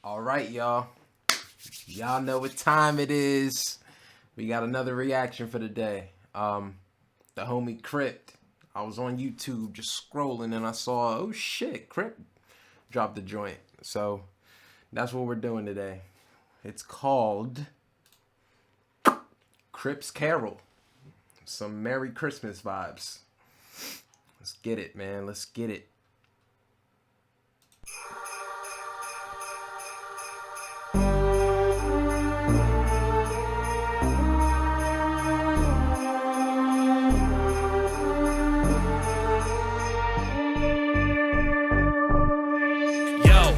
All right, y'all. Y'all know what time it is. We got another reaction for the day. The homie Crypt. I was on YouTube just scrolling and I saw, oh shit, Crypt dropped the joint. So that's what we're doing today. It's called Crypt's Carol. Some Merry Christmas vibes. Let's get it, man. Let's get it.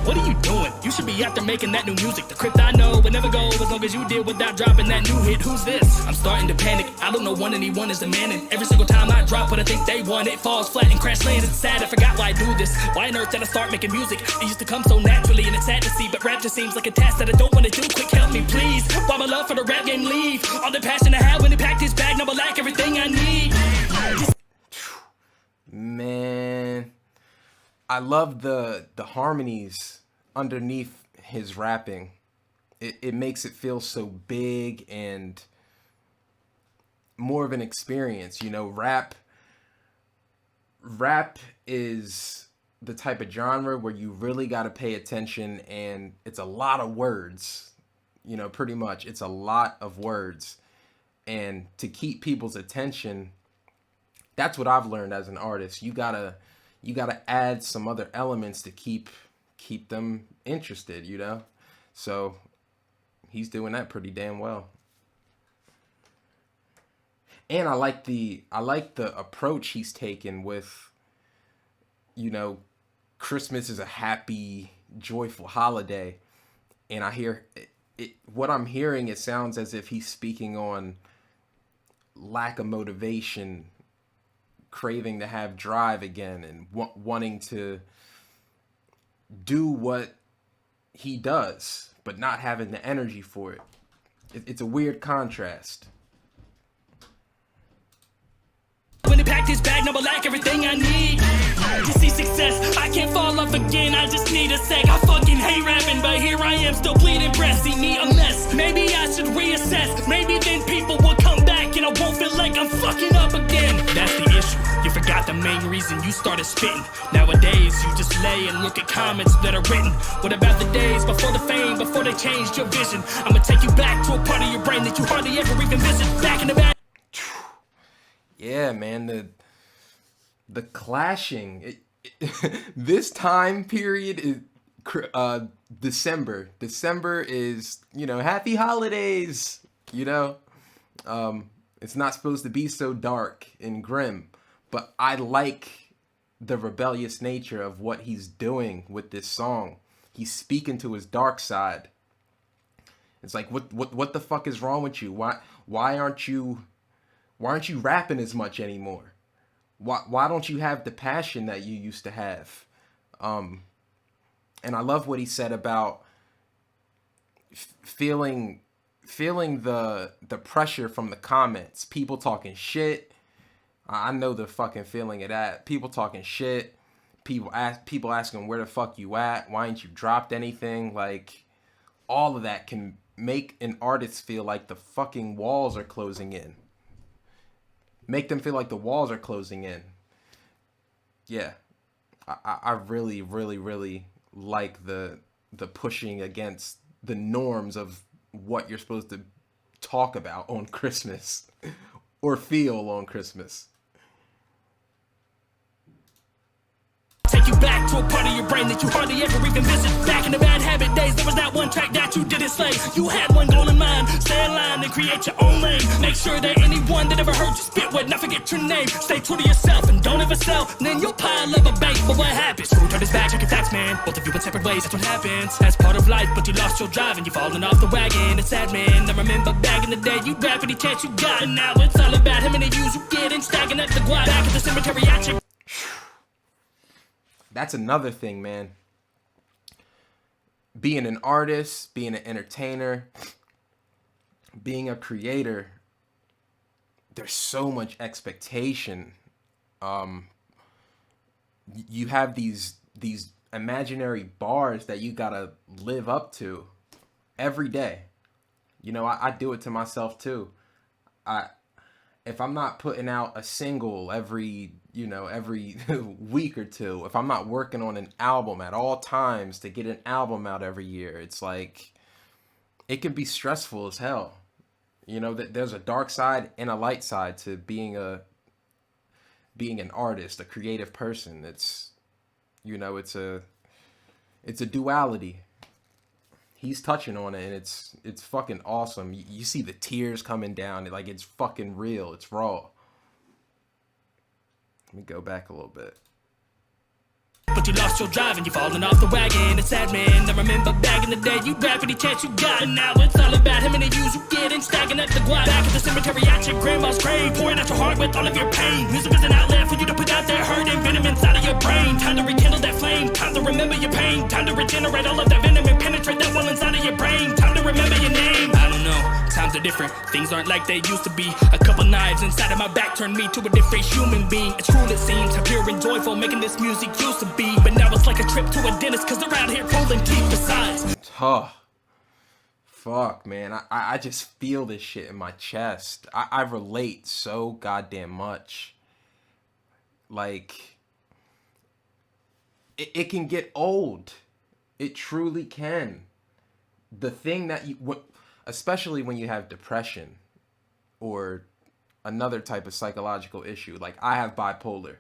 What are you doing? You should be out there making that new music. The Crypt I know would never go as long as you did without dropping that new hit. Who's this? I'm starting to panic. I don't know when anyone is demanding. Every single time I drop what I think they want, it falls flat and crash lands. It's sad I forgot why I do this. Why on earth did I start making music? It used to come so naturally and it's sad to see, but rap just seems like a task that I don't want to do. Quick, help me please. Why my love for the rap game leave? All the passion I had when it packed his bag, now I lack everything I need. Man, I love the harmonies underneath his rapping. It makes it feel so big and more of an experience. You know, rap is the type of genre where you really got to pay attention, and it's a lot of words. You know, pretty much it's a lot of words, and to keep people's attention, that's what I've learned as an artist. You gotta add some other elements to keep them interested, you know? So he's doing that pretty damn well. And I like the approach he's taken with, you know, Christmas is a happy, joyful holiday. And I hear what I'm hearing, it sounds as if he's speaking on lack of motivation, craving to have drive again, and wanting to do what he does, but not having the energy for it. It's a weird contrast. When it packed his bag, now I lack everything I need. To see success, I can't fall off again, I just need a sec. I fucking hate rapping, but here I am still bleeding breath. See me a mess, maybe I should reassess. Maybe then people will come back and I won't feel like I'm fucking up again. That's the issue, you forgot the main reason you started spitting. Nowadays you just lay and look at comments that are written. What about the days before the fame, before they changed your vision? I'ma take you back to a part of your brain that you hardly ever even visit. Back in the back. Yeah, man, the clashing. This time period is December. December is, you know, happy holidays. You know, it's not supposed to be so dark and grim, but I like the rebellious nature of what he's doing with this song. He's speaking to his dark side. It's like, what the fuck is wrong with you? Why aren't you rapping as much anymore? Why don't you have the passion that you used to have? And I love what he said about feeling the pressure from the comments, people talking shit. I know the fucking feeling of that. People talking shit, people asking where the fuck you at, why ain't you dropped anything? Like, all of that can make an artist feel like the fucking walls are closing in. Make them feel like the walls are closing in. Yeah, I really, really, really like the pushing against the norms of what you're supposed to talk about on Christmas or feel on Christmas. Take you back to a part of your brain that you hardly ever even visit. Back in the bad habit days, there was that one track that you didn't slay. You had one goal in mind, stay aligned and create your own lane. Make sure that anyone that ever heard you spit would not forget your name. Stay true to yourself and don't ever sell, and then you'll pile up a bank. But what happens? Who turned his back? Check your facts, man. Both of you went separate ways, that's what happens. That's part of life, but you lost your drive and you're falling off the wagon. It's sad, man. I remember back in the day, you'd rap any chance you got, and now it's all about how many views you get and stacking up the guap. Back at the cemetery, I check. That's another thing, man. Being an artist, being an entertainer, being a creator, there's so much expectation. You have these imaginary bars that you gotta live up to every day. You know, I do it to myself too. I if I'm not putting out a single every week or two, if I'm not working on an album at all times to get an album out every year, it's like it can be stressful as hell. You know that there's a dark side and a light side to being an artist, a creative person. It's a duality. He's touching on it, and it's fucking awesome. You see the tears coming down, like it's fucking real. It's raw. Let me go back a little bit. But you lost your drive and you falling off the wagon. It's sad, man. I remember back in the day, you grabbed any chance you got. And now it's all about how many views you get and stacking up the guap. Back at the cemetery at your grandma's grave, pouring out your heart with all of your pain. Music is an outlet for you to put out that hurt and venom inside of your brain. Time to rekindle that flame, time to remember your pain. Time to regenerate all of that venom and penetrate that wall inside of your brain. Time to remember your name. I don't know, times are different, things aren't like they used to be. A couple knives inside of my back turned me to a different human being. It's true, it seems, how pure and joyful making this music used to be. But now it's like a trip to a dentist, cause they're out here pulling teeth besides. Huh. Fuck, man. I just feel this shit in my chest. I relate so goddamn much. Like, it can get old. It truly can. The thing that especially when you have depression or another type of psychological issue, like I have bipolar.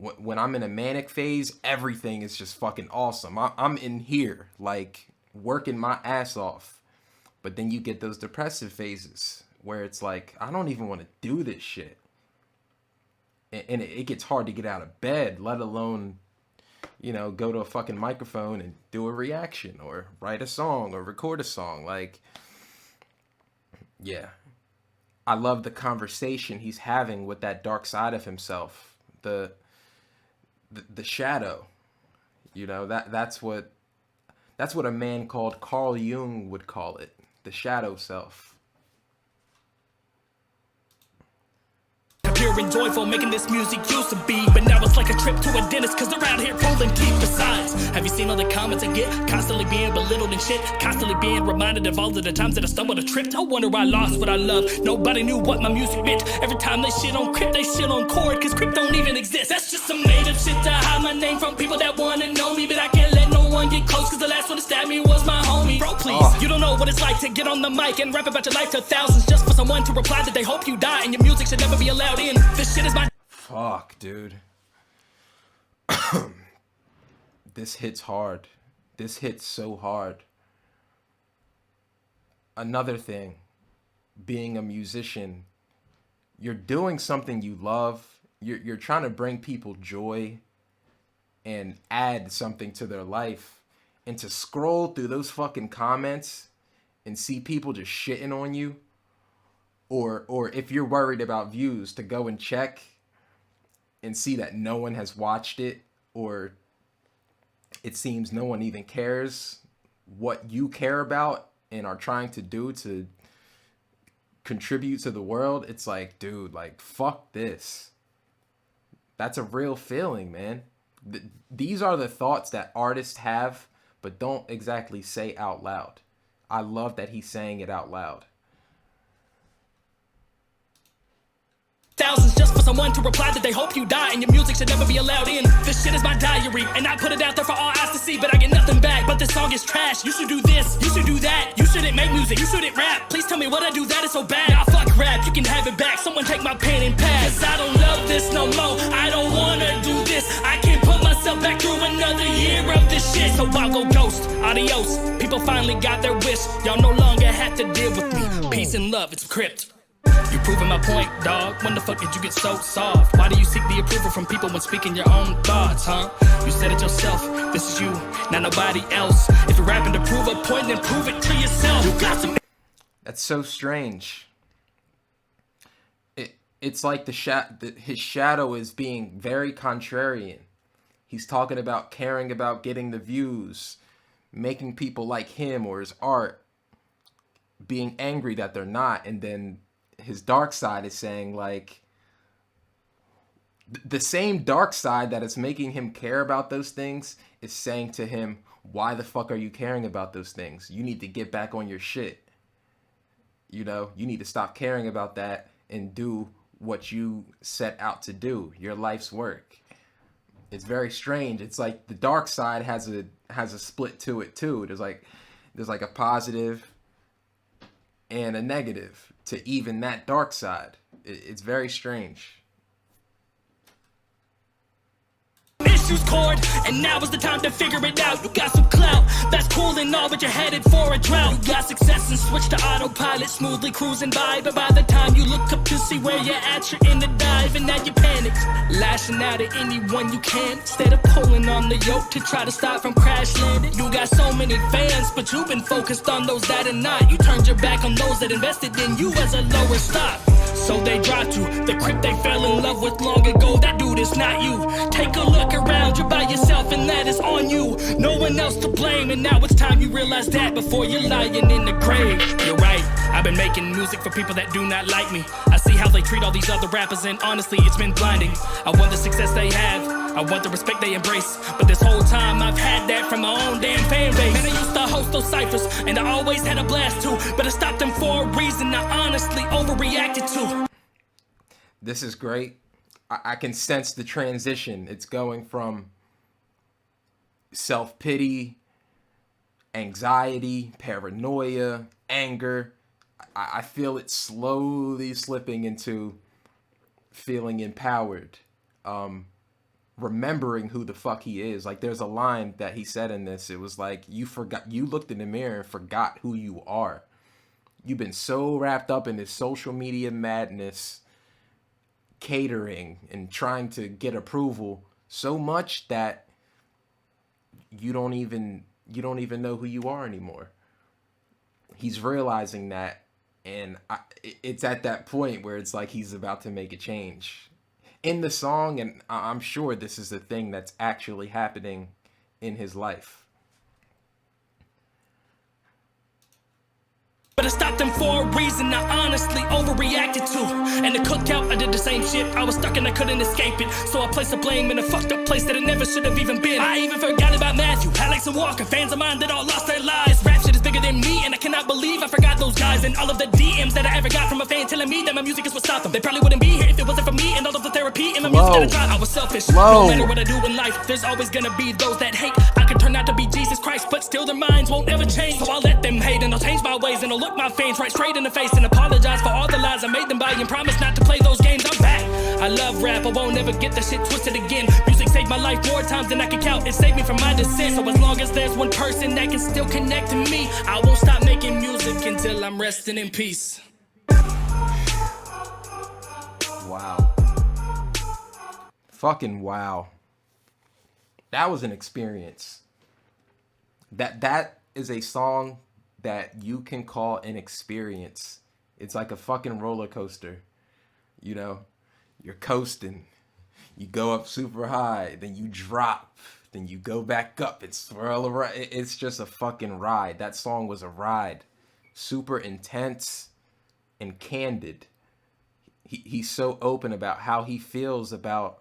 When I'm in a manic phase, everything is just fucking awesome. I'm in here, like, working my ass off. But then you get those depressive phases where it's like, I don't even want to do this shit. And it gets hard to get out of bed, let alone, go to a fucking microphone and do a reaction or write a song or record a song. Like, yeah. I love the conversation he's having with that dark side of himself. The shadow, that's what a man called Carl Jung would call it, the shadow self. Pure and joyful making this music used to be. But now it's like a trip to a dentist, cause they're out here pulling teeth besides. Have you seen all the comments I get? Constantly being belittled and shit, constantly being reminded of all of the times that I stumbled or tripped. I wonder why I lost what I love. Nobody knew what my music meant. Every time they shit on Crypt, they shit on Chord, cause Crypt don't even exist. That's just some made up shit to hide my name from people that wanna know me. But I can't let no one get close, cause the last one to stab me was my homie. Bro, please, you don't know what it's like to get on the mic and rap about your life to thousands just for someone to reply that they hope you die and your music should never be allowed in. This shit is my... Fuck, dude. This hits hard. This hits so hard. Another thing, being a musician, you're doing something you love. You're trying to bring people joy and add something to their life. And to scroll through those fucking comments and see people just shitting on you, or if you're worried about views, to go and check and see that no one has watched it, or it seems no one even cares what you care about and are trying to do to contribute to the world. It's like, dude, like, fuck this. That's a real feeling, man. These are the thoughts that artists have, but don't exactly say out loud. I love that he's saying it out loud. Thousands just for someone to reply that they hope you die and your music should never be allowed in. This shit is my diary and I put it out there for all eyes to see, but I get nothing back. But this song is trash. You should do this, you should do that. You shouldn't make music, you shouldn't rap. Please tell me what I do that is so bad. Nah, fuck rap, you can have it back. Someone take my pen and pad. Cause I don't love this no more, I don't wanna do this. I can't put myself back through another year of this shit. So I'll go ghost, adios. People finally got their wish. Y'all no longer have to deal with me. Peace and love, it's Crypt. You proving my point, dog. When the fuck did you get so soft? Why do you seek the approval from people when speaking your own thoughts, huh? You said it yourself, this is you, not nobody else. If you're rapping to prove a point, then prove it to yourself. You got some... That's so strange. It's like his shadow is being very contrarian. He's talking about caring about getting the views, making people like him or his art, being angry that they're not, and then his dark side is saying, like, the same dark side that is making him care about those things is saying to him, why the fuck are you caring about those things? You need to get back on your shit. You know, you need to stop caring about that and do what you set out to do, your life's work. It's very strange. It's like the dark side has a split to it too. There's like a positive and a negative to even that dark side. It's very strange. Issues cord, and now is the time to figure it out. You got some clout, that's cool and all, but you're headed for a drought. You got success and switch to autopilot, smoothly cruising by. But by the time you look up to see where you're at, you're in the dive, and now you panic, lashing out at anyone you can, instead of pulling on the yoke to try to stop from crash landing. You got so many fans, but you've been focused on those that are not. You turned your back on those that invested in you as a lower stop. So they dropped you, the Crypt they fell in love with long ago. That dude is not you. Take a look around, you're by yourself and that is on you. No one else to blame, and now it's time you realize that before you're lying in the grave. You're right, I've been making music for people that do not like me. I see how they treat all these other rappers, and honestly it's been blinding. I want the success they have, I want the respect they embrace, but this whole time I've had that from my own damn fan base. Man, I used to host those ciphers, and I always had a blast too, but I stopped them for a reason I honestly overreacted to. This is great. I can sense the transition. It's going from self-pity, anxiety, paranoia, anger. I feel it slowly slipping into feeling empowered. Remembering who the fuck he is. Like, there's a line that he said in this. It was like, you looked in the mirror and forgot who you are. You've been so wrapped up in this social media madness, catering and trying to get approval so much that you don't even know who you are anymore. He's realizing that, and it's at that point where it's like he's about to make a change in the song, and I'm sure this is the thing that's actually happening in his life. But I stopped them for a reason I honestly overreacted to. And the cookout, I did the same shit. I was stuck and I couldn't escape it. So I placed the blame in a fucked up place that it never should have even been. I even forgot about Matthew, Alex and Walker, fans of mine that all lost their lives. Rap shit is bigger than me, and I cannot believe I forgot those guys. And all of the DMs that I ever got from a fan telling me that my music is what stopped them. They probably wouldn't be here if it wasn't for me and all of the therapy and my music that I tried. I was selfish. No matter what I do in life, there's always gonna be those that hate. I could turn out to be Jesus Christ, but still their minds won't ever change. So I'll let them hate, and I'll change my ways, and I'll look my fans right straight in the face and apologize for all the lies I made them buy, and promise not to play those games. I'm back. I love rap, I won't ever get that shit twisted again. Music saved my life more times than I can count. It saved me from my descent. So as long as there's one person that can still connect to me, I won't stop making music until I'm resting in peace. Wow. Fucking wow. That was an experience. That is a song that you can call an experience. It's like a fucking roller coaster. You know, you're coasting. You go up super high, then you drop, then you go back up and swirl around. It's just a fucking ride. That song was a ride. Super intense and candid. He's so open about how he feels about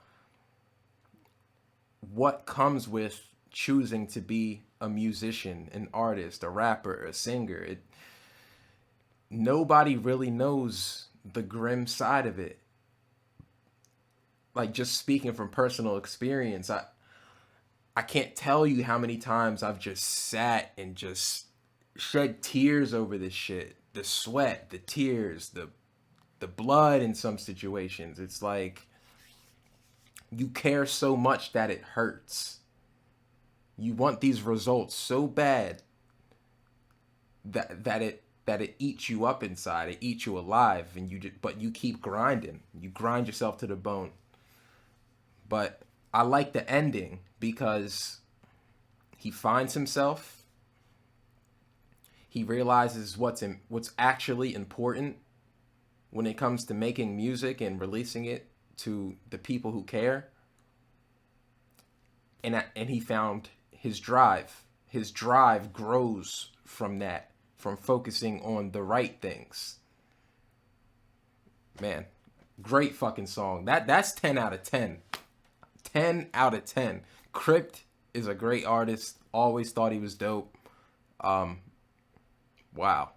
what comes with choosing to be a musician, an artist, a rapper, a singer. Nobody really knows the grim side of it. Like, just speaking from personal experience, I can't tell you how many times I've just sat and just shed tears over this shit. The sweat, the tears, the blood in some situations. It's like you care so much that it hurts. You want these results so bad that it eats you up inside. It eats you alive, but you keep grinding. You grind yourself to the bone. But I like the ending because he finds himself. He realizes what's actually important when it comes to making music and releasing it to the people who care. And he found his drive. His drive grows from that, from focusing on the right things. Man, great fucking song. That's 10 out of 10. 10 out of 10. Crypt is a great artist Always thought he was dope. Wow.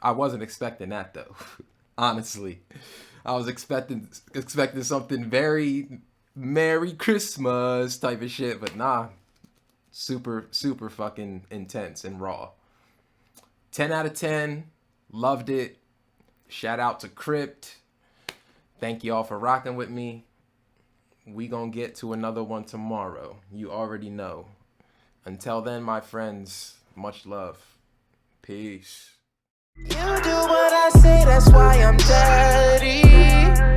I wasn't expecting that though. Honestly. I was expecting something very Merry Christmas type of shit, but nah. Super fucking intense and raw. 10 out of 10. Loved it. Shout out to Crypt. Thank y'all for rocking with me. We gonna get to another one tomorrow. You already know. Until then, my friends, much love. Peace. You do what I say, that's why I'm dirty.